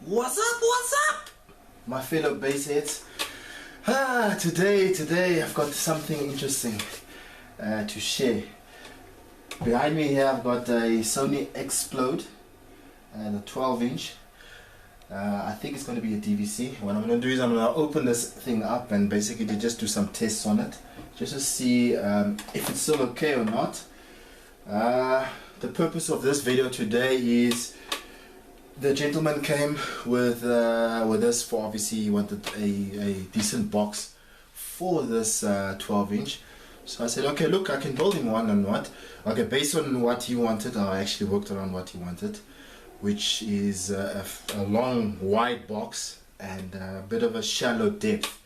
What's up? What's up? My fellow bassheads. Today I've got something interesting to share. Behind me here I've got a Sony Explode and a 12-inch. I think it's going to be a DVC. What I'm going to do is I'm going to open this thing up and basically just do some tests on it, just to see if it's still okay or not. The purpose of this video today is the gentleman came with us for, obviously he wanted a decent box for this 12-inch. So I said, okay, look, I can build him one and what. Okay, based on what he wanted, I actually worked around what he wanted, which is a long wide box and a bit of a shallow depth.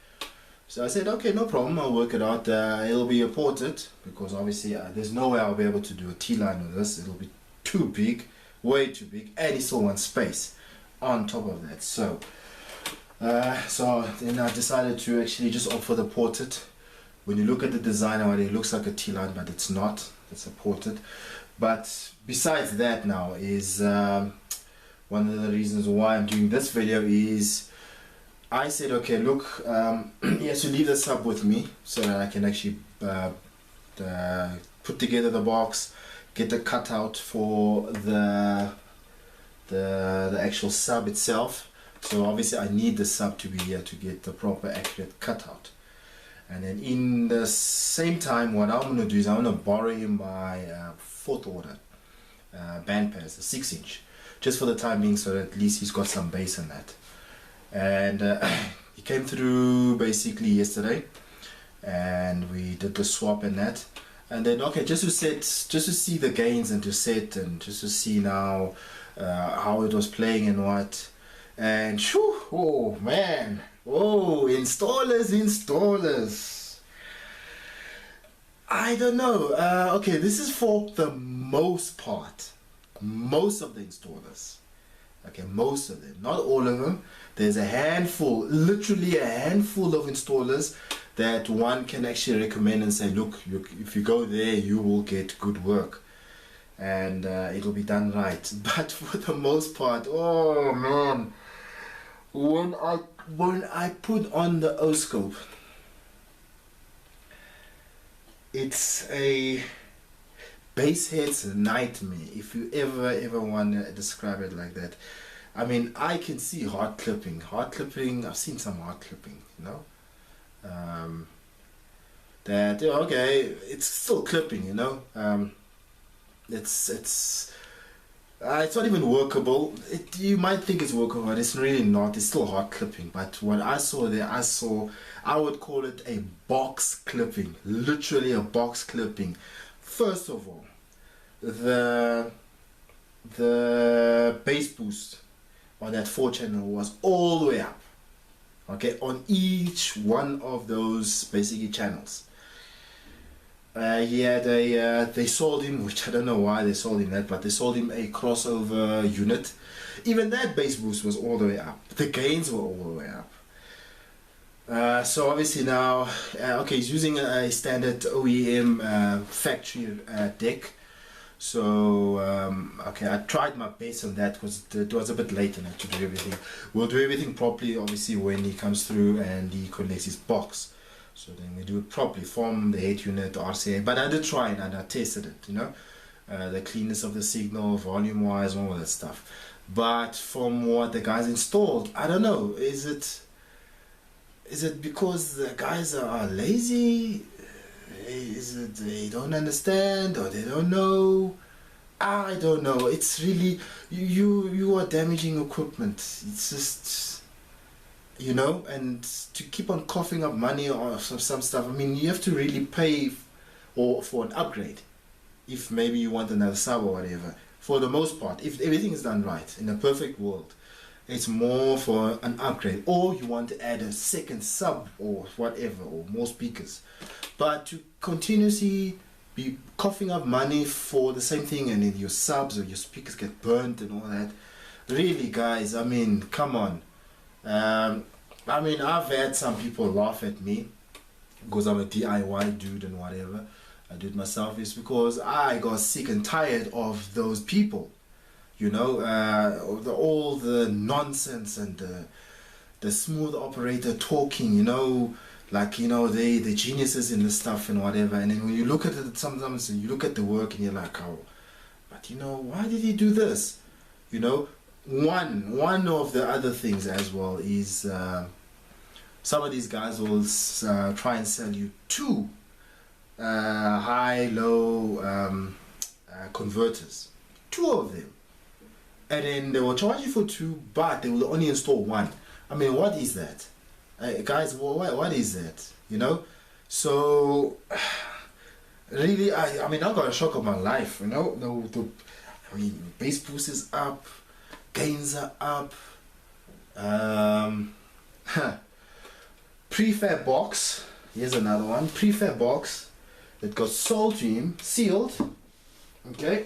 So I said, okay, no problem, I'll work it out. It'll be a portrait because obviously there's no way I'll be able to do a T-line with this. It'll be too big, way too big, and he still wants space on top of that. So then I decided to actually just opt for the portrait. When you look at the design of it, it looks like a T-line, but it's not. It's a portrait. But besides that, now is one of the reasons why I'm doing this video is I said, okay, look, he has to leave the sub with me so that I can actually put together the box, get the cutout for the actual sub itself. So obviously I need the sub to be here to get the proper accurate cutout. And then in the same time, what I'm going to do is I'm going to borrow him my 4th order band pairs, the 6-inch, just for the time being, so that at least he's got some bass in that. And he came through basically yesterday, and we did the swap and that. And then okay, just to see the gains and to set and just to see now how it was playing and what. And whew, oh man, oh, installers, I don't know. Okay, this is for the most part, most of the installers. Okay, most of them, not all of them. There's a handful, literally a handful of installers that one can actually recommend and say, look, if you go there, you will get good work and it'll be done right. But for the most part, oh man, when I put on the O-scope, it's a bass head's nightmare, if you ever want to describe it like that. I mean, I can see hard clipping, I've seen some hard clipping, you know, that okay, it's still clipping, you know, it's not even workable. You might think it's workable, but it's really not. It's still hard clipping. But what I saw there, I would call it a box clipping, literally a box clipping. First of all, the bass boost on that 4-channel was all the way up, okay, on each one of those basically channels. He had they sold him, which I don't know why they sold him that, but they sold him a crossover unit. Even that bass boost was all the way up. The gains were all the way up. So obviously now, okay, he's using a standard OEM factory deck. So okay, I tried my best on that because it was a bit late and I had to do everything. We'll do everything properly, obviously, when he comes through and he connects his box. So then we do it properly from the 8 unit RCA. But I did try and I tested it, you know, the cleanness of the signal, volume wise, all that stuff. But from what the guys installed, I don't know, is it because the guys are lazy? Is it they don't understand or they don't know? I don't know. It's really, you are damaging equipment. It's just, you know, and to keep on coughing up money or some stuff, I mean, you have to really pay for an upgrade if maybe you want another sub or whatever. For the most part, if everything is done right, in a perfect world, it's more for an upgrade, or you want to add a second sub or whatever, or more speakers. But to continuously be coughing up money for the same thing, and then your subs or your speakers get burnt and all that, really guys, I mean, come on. I mean, I've had some people laugh at me because I'm a DIY dude and whatever. I do it myself. Is because I got sick and tired of those people you know, all the nonsense and the smooth operator talking, you know, like, you know, the geniuses in the stuff and whatever. And then when you look at it, sometimes you look at the work and you're like, oh, but you know, why did he do this? You know, one of the other things as well is some of these guys will try and sell you two high low converters, two of them, and then they will charge you for two, but they will only install one. I mean, what is that? Guys, what is that? You know? So really, I mean, I got a shock of my life, you know. I mean, bass boost is up, gains are up, prefab box, here's another one, prefab box that got sold to him, sealed, okay,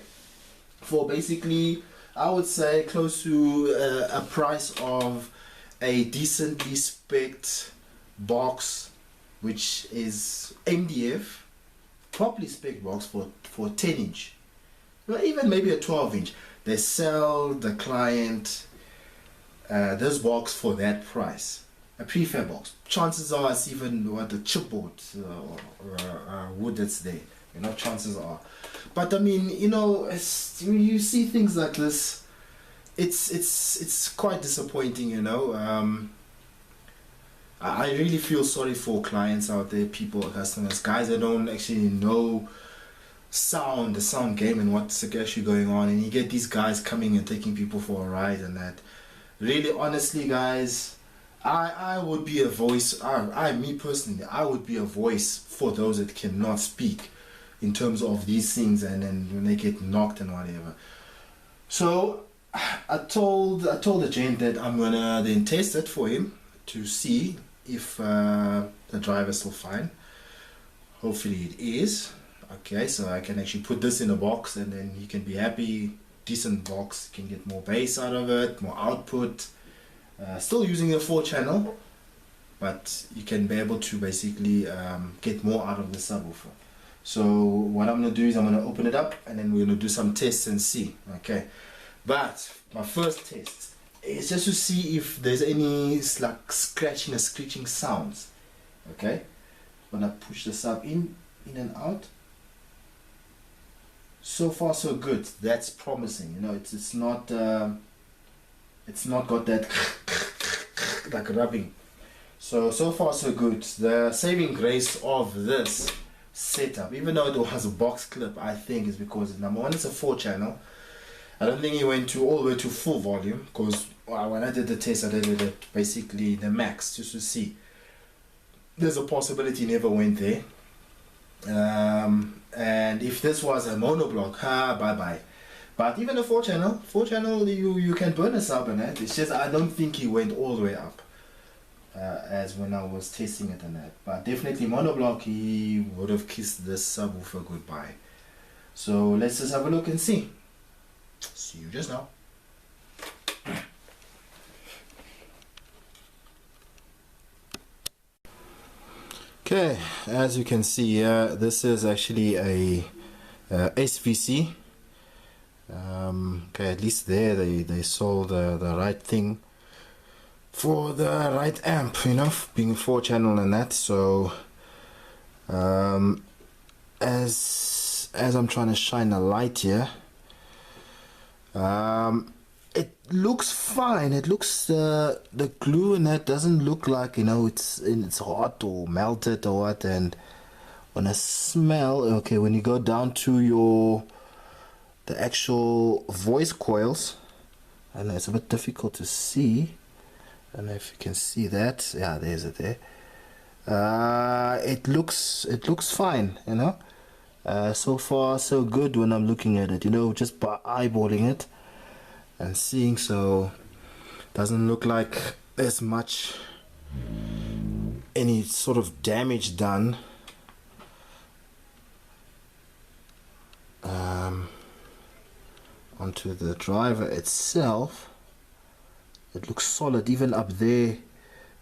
for basically, I would say, close to a price of a decently spec'd box, which is MDF, properly spec'd box for 10 inch, or even maybe a 12 inch. They sell the client this box for that price, a prefab box. Chances are it's even what the chipboard wood that's there, you know, chances are. But I mean, you know, when you see things like this, it's quite disappointing, you know. I really feel sorry for clients out there, people, customers, guys that don't actually know the sound game and what's actually going on, and you get these guys coming and taking people for a ride and that. Really, honestly, guys, I would be a voice, me personally, I would be a voice for those that cannot speak in terms of these things, and then when they get knocked and whatever. So I told the gent that I'm gonna then test it for him to see if the driver's still fine. Hopefully it is. Okay, so I can actually put this in a box and then he can be happy. Decent box, can get more bass out of it, more output. Still using a 4-channel, but you can be able to basically get more out of the subwoofer. So what I'm going to do is I'm going to open it up and then we're going to do some tests and see. Okay, but my first test is just to see if there's any like scratching or screeching sounds. Okay, I'm going to push the sub in and out. So far so good. That's promising, you know. It's not got that like rubbing. So far so good. The saving grace of this setup, even though it was a box clip, I think is because number one, it's a 4-channel. I don't think it went all the way to full volume, because when I did the test, I did it basically the max just to see. There's a possibility it never went there. And if this was a monoblock, bye bye. But even a 4-channel, you can burn a sub in it. It's just I don't think he went all the way up as when I was testing it and that. But definitely monoblock, he would have kissed this subwoofer goodbye. So let's just have a look and see. See you just now. Okay, as you can see here, this is actually a SVC. Okay, at least there they sold the right thing for the right amp, you know, being 4-channel and that. So as I'm trying to shine a light here, it looks fine. It looks the glue in that doesn't look like, you know, it's hot or melted or what. And when I smell, okay, when you go down to the actual voice coils, I know it's a bit difficult to see. I don't know if you can see that. Yeah, there's it there. It looks fine, you know. So far so good when I'm looking at it, you know, just by eyeballing it and seeing. So doesn't look like there's much any sort of damage done. Onto the driver itself, it looks solid, even up there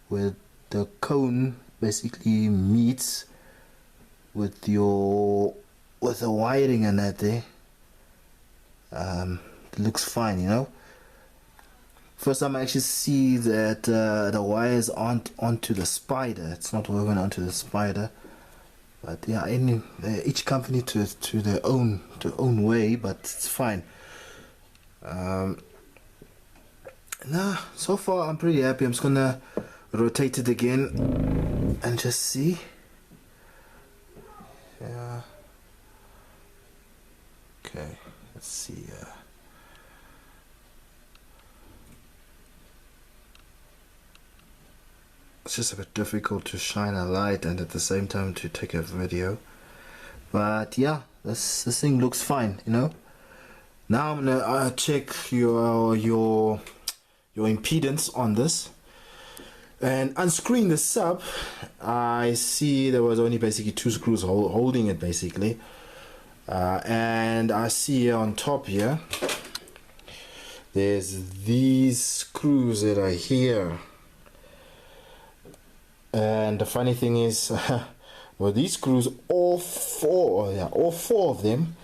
where the cone basically meets with the wiring and that there. looks fine, you know. First time I actually see that the wires aren't onto the spider. It's not woven onto the spider. But yeah, each company to their own way, but it's fine. Nah, so far I'm pretty happy. I'm just gonna rotate it again and just see. Yeah. Okay, let's see. It's just a bit difficult to shine a light and at the same time to take a video. But yeah, this thing looks fine, you know. Now I'm gonna check your impedance on this. And unscrewing the sub, I see there was only basically 2 screws holding it basically. And I see here on top here, there's these screws that are here. And the funny thing is, well, these screws, all four of them,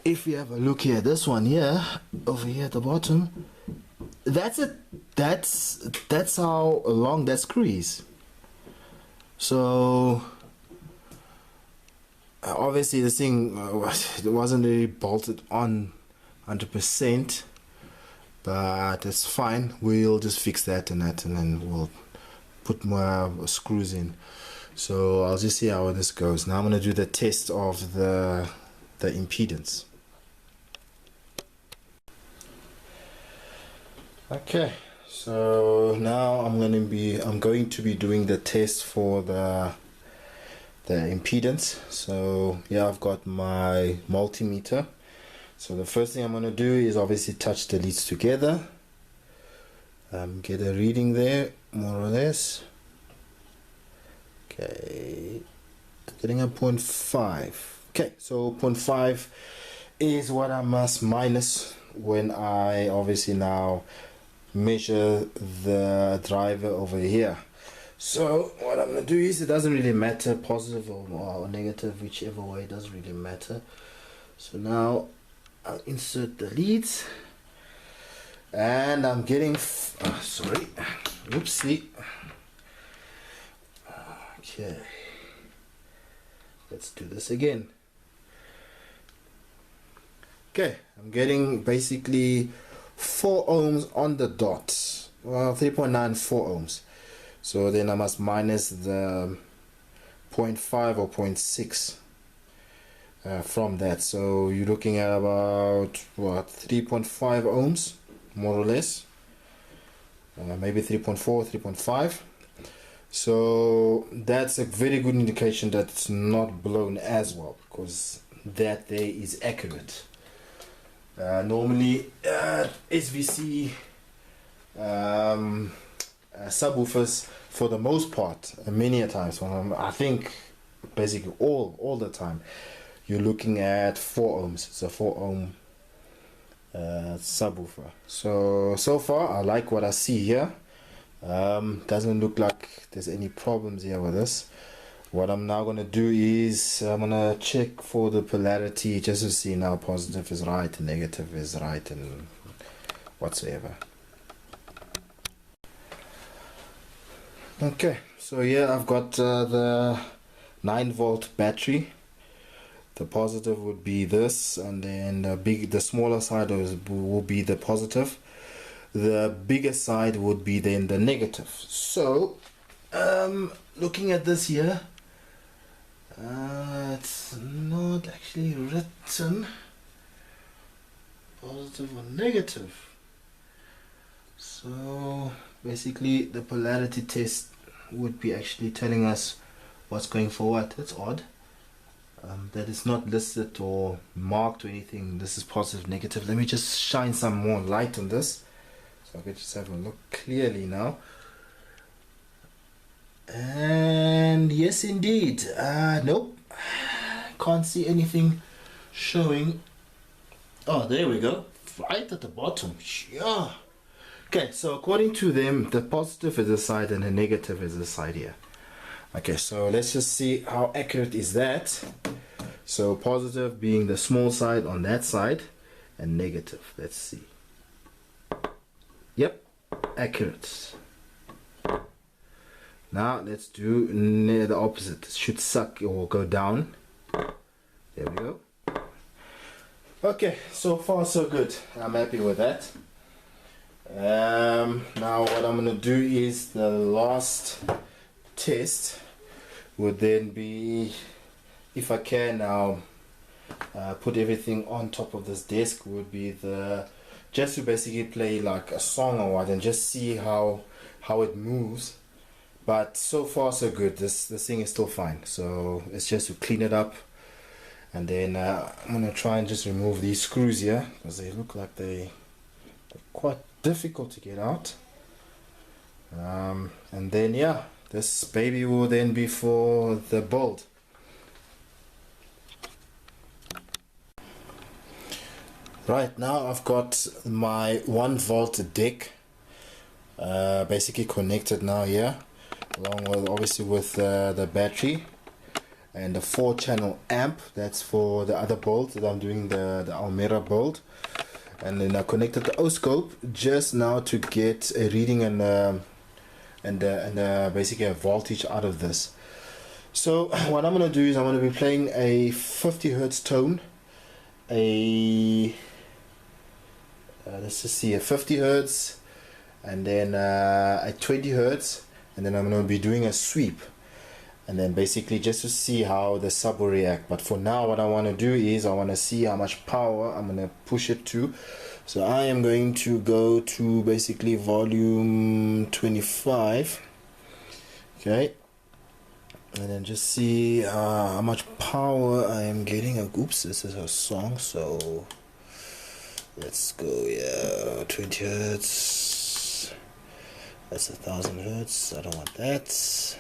if you have a look here, this one here, over here at the bottom, that's it. That's how long that screw is. So obviously this thing it wasn't really bolted on 100%, but it's fine. We'll just fix that and then we'll put more screws in. So I'll just see how this goes. Now I'm going to do the test of the impedance. Okay, so now I'm going to be doing the test for the impedance. So yeah, I've got my multimeter. So the first thing I'm going to do is obviously touch the leads together, get a reading there, more or less. Okay, getting a 0.5. Okay, so 0.5 is what I must minus when I obviously now measure the driver over here. So what I'm going to do is, it doesn't really matter positive or negative, whichever way, it doesn't really matter. So now I'll insert the leads and I'm getting sorry, whoopsie. Okay, let's do this again. Okay, I'm getting basically 4 ohms on the dot. Well, 3.94 ohms. So then I must minus the 0.5 or 0.6 from that. So you're looking at about what, 3.5 ohms, more or less. Maybe 3.4, 3.5. So that's a very good indication that it's not blown as well, because that there is accurate. Normally SVC subwoofers, for the most part, many a times, I think basically all the time, you're looking at 4 ohms. It's a 4 ohm subwoofer. So far I like what I see here. Doesn't look like there's any problems here with this. What I'm now going to do is I'm going to check for the polarity, just to see now positive is right and negative is right and whatsoever. Okay, so here I've got the 9-volt battery. The positive would be this, and then the smaller side will be the positive. The bigger side would be then the negative. So looking at this here, it's not actually written positive or negative. So basically the polarity test would be actually telling us what's going for what. That's odd. That is not listed or marked or anything. This is positive, negative. Let me just shine some more light on this so I can just have a look clearly now. And yes, indeed. Nope, can't see anything showing. Oh, there we go, right at the bottom. Yeah. Okay, so according to them, the positive is this side and the negative is this side here. Okay, so let's just see how accurate is that. So positive being the small side on that side, and negative. Let's see. Yep, accurate. Now let's do the opposite. It should suck or go down. There we go. Okay, so far so good. I'm happy with that. Now what I'm gonna do is the last test would then be, if I can now put everything on top of this desk, would be just to basically play like a song or what and just see how it moves. But so far so good. This thing is still fine, so it's just to clean it up, and then I'm gonna try and just remove these screws here because they look like they're quite difficult to get out. And then yeah, this baby will then be for the build. Right now I've got my 1-volt deck basically connected now here, along with obviously with the battery and the 4-channel amp. That's for the other build that I'm doing, the Almera build. And then I connected the oscilloscope just now to get a reading and basically a voltage out of this. So what I'm going to do is I'm going to be playing a 50 hertz tone, let's just see, a 50 hertz, and then a 20 hertz, and then I'm going to be doing a sweep, and then basically just to see how the sub will react. But for now what I want to do is I want to see how much power I'm going to push it to. So I am going to go to basically volume 25, okay, and then just see how much power I am getting. Oops, this is a song, so let's go, yeah, 20 hertz, that's 1000 hertz, I don't want that.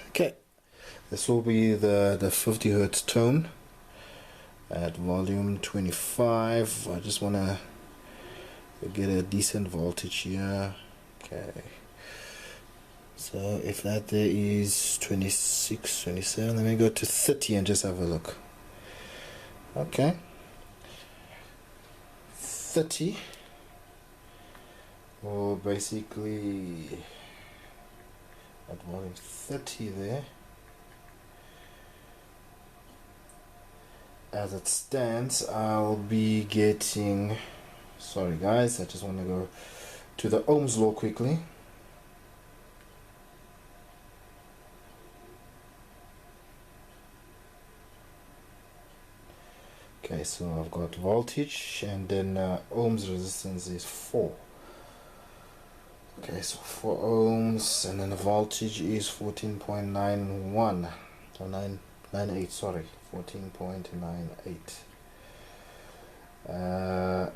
Okay, this will be the 50 hertz tone at volume 25. I just want to get a decent voltage here. Okay, so if that there is 26, 27, let me go to 30 and just have a look. Okay, 30, or basically at volume 30 there. As it stands, I'll be getting, sorry guys, I just want to go to the Ohm's law quickly. Okay, so I've got voltage, and then ohms resistance is 4. Okay, so 4 ohms, and then the voltage is 14.91 or 998, sorry, 14.98.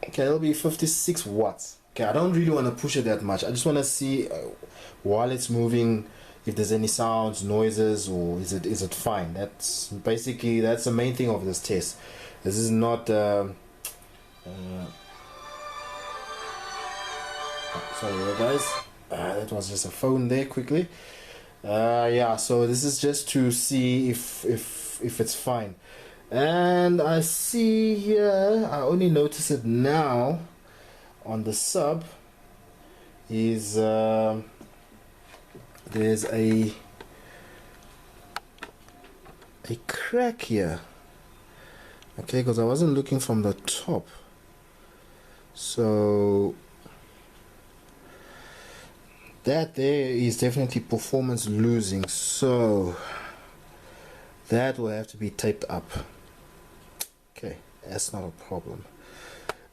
Okay, it'll be 56 watts. Okay, I don't really want to push it that much. I just want to see while it's moving if there's any sounds, noises, or is it fine. That's basically, that's the main thing of this test. This is not sorry guys, that was just a phone there quickly. Yeah, so this is just to see if it's fine. And I see here, I only notice it now on the sub, is there's a crack here. Okay, because I wasn't looking from the top, so that there is definitely performance losing, so that will have to be taped up. Okay, that's not a problem.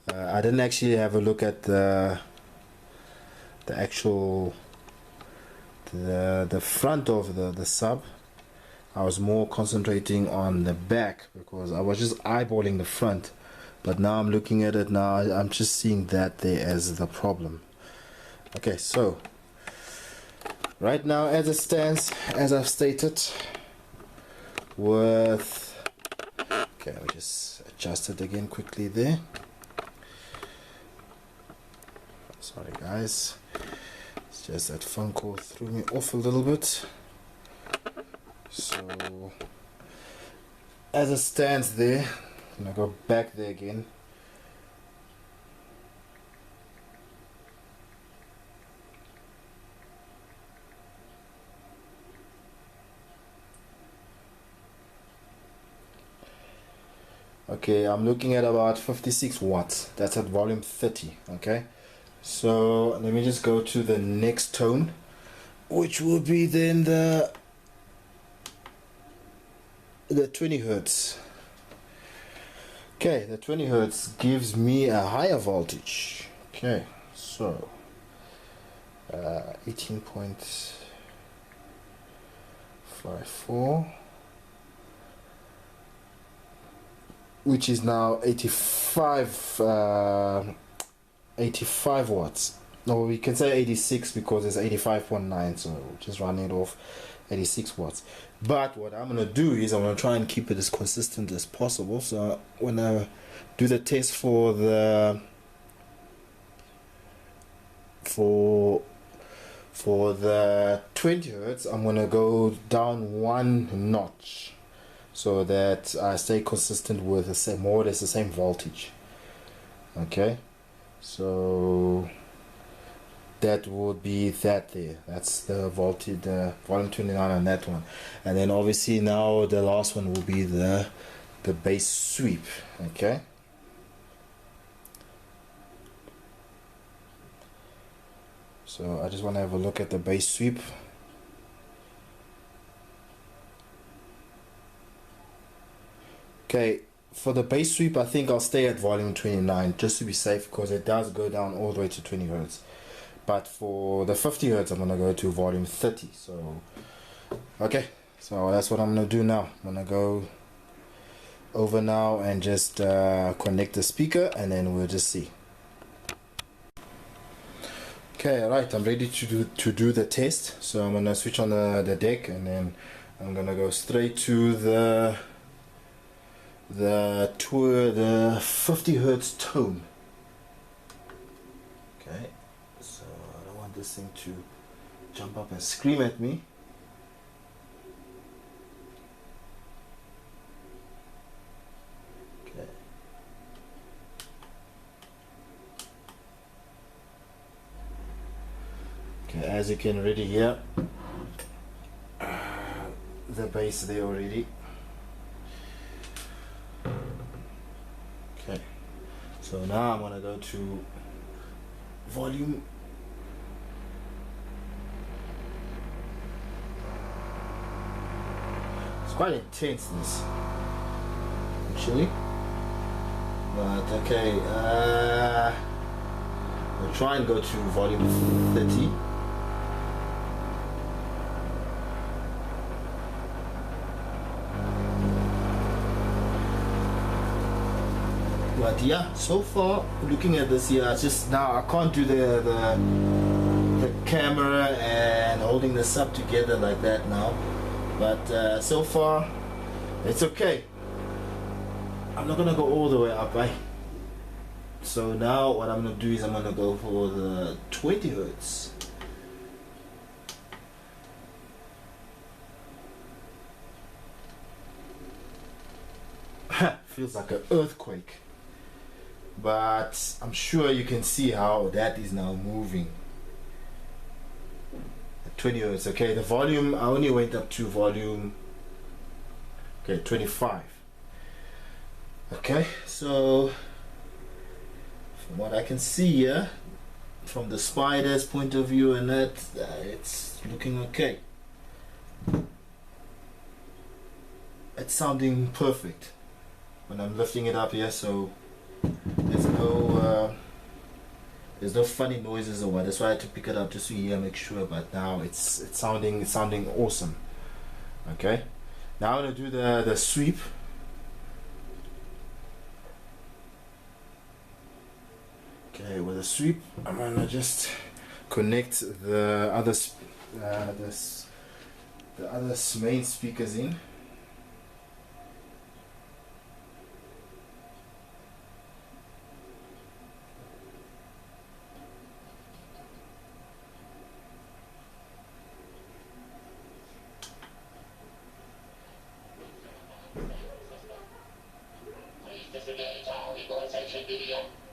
I didn't actually have a look at the actual the front of the sub. I was more concentrating on the back because I was just eyeballing the front, but now I'm looking at it now, I'm just seeing that there as the problem. Okay, so right now as it stands, as I've stated, with, okay, let me just adjust it again quickly there. Sorry guys, it's just that phone call threw me off a little bit. So as it stands there, I'm gonna go back there again. Okay, I'm looking at about 56 watts. That's at volume 30. Okay, so let me just go to the next tone, which will be then the 20 hertz. Okay, the 20 hertz gives me a higher voltage. Okay, so 18.54, which is now 85 watts. No, we can say 86 because it's 85.9, so just running it off 86 watts. But what I'm gonna do is I'm gonna try and keep it as consistent as possible. So when I do the test for the for the 20 hertz, I'm gonna go down one notch so that I stay consistent with the same, more or less the same voltage. Okay, so that would be that there. That's the voltage, the volume 29 on that one. And then obviously now the last one will be the bass sweep. Okay, so I just want to have a look at the bass sweep. Okay, for the bass sweep I think I'll stay at volume 29 just to be safe, because it does go down all the way to 20 hertz. But for the 50 hertz I'm gonna go to volume 30. So okay, so that's what I'm gonna do now. I'm gonna go over now and just connect the speaker, and then we'll just see. Okay, alright, I'm ready to do the test. So I'm gonna switch on the deck, and then I'm gonna go straight to the 50 hertz tone. Okay, so I don't want this thing to jump up and scream at me. Okay. Okay, as you can already hear, the bass there already. Okay, so now I'm gonna go to volume. It's quite intense, this actually, but okay, we'll try and go to volume 30. But yeah, so far looking at this here, just now I can't do the camera and holding this up together like that now, but so far it's okay. I'm not gonna go all the way up, right? So now what I'm gonna do is I'm gonna go for the 20 hertz. Feels like an earthquake, but I'm sure you can see how that is now moving. 20 hertz. Okay, the volume I only went up to volume 25. Okay, so from what I can see here, from the spider's point of view and that, it's looking okay. It's sounding perfect when I'm lifting it up here, so there's no funny noises or what. That's why I had to pick it up just to hear, make sure. But now it's sounding awesome. Okay, now I'm gonna do the sweep. Okay, with the sweep, I'm gonna just connect the other main speakers in.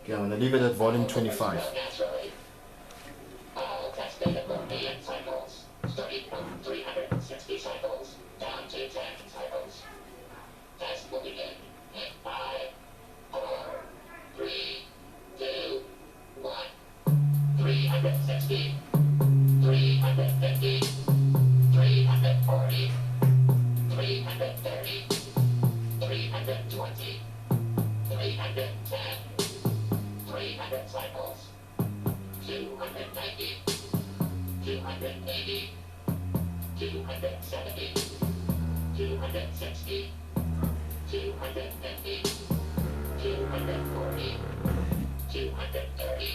Okay, I'm gonna leave it at volume 25. Starting from 360 cycles down to 10 cycles. Test will begin in 5, 360, 350, 340, 330, 320, 310, 300 cycles, 290, 280, 270, 260, 250, 240, 230,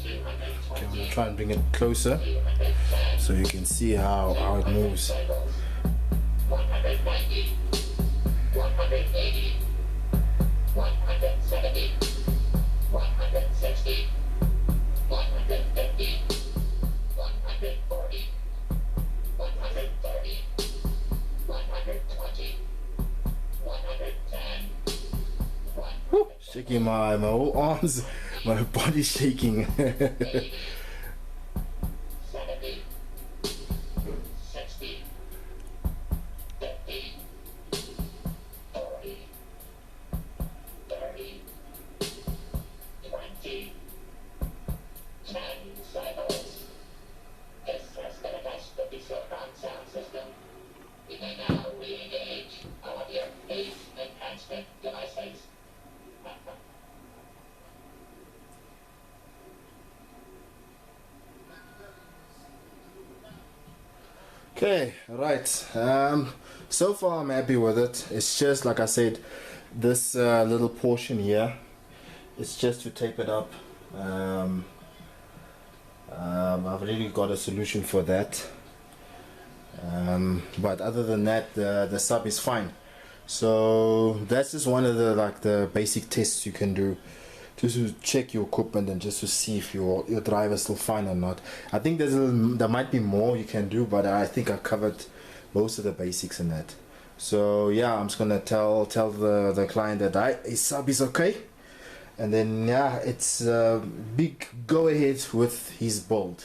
220. Okay, I'm gonna try and bring it closer so you can see how it moves. 190, 180, 170, 160, 150, 140, 130, 120, 110, Woo, shaking my whole arms, my body shaking. 70, 60, 50, 40, 30, 20, 10 cycles. This has been a test of the Silicon sound system. We may now re-engage all of your bass enhancement devices. Okay, right. So far I'm happy with it. It's just like I said, this little portion here, it's just to tape it up. I've really got a solution for that. But other than that, the sub is fine. So that's just one of the basic tests you can do, just to check your equipment and just to see if your drive is still fine or not. I think there might be more you can do, but I think I covered most of the basics in that. So yeah, I'm just gonna tell the client that his sub is okay, and then yeah, it's a big go ahead with his build.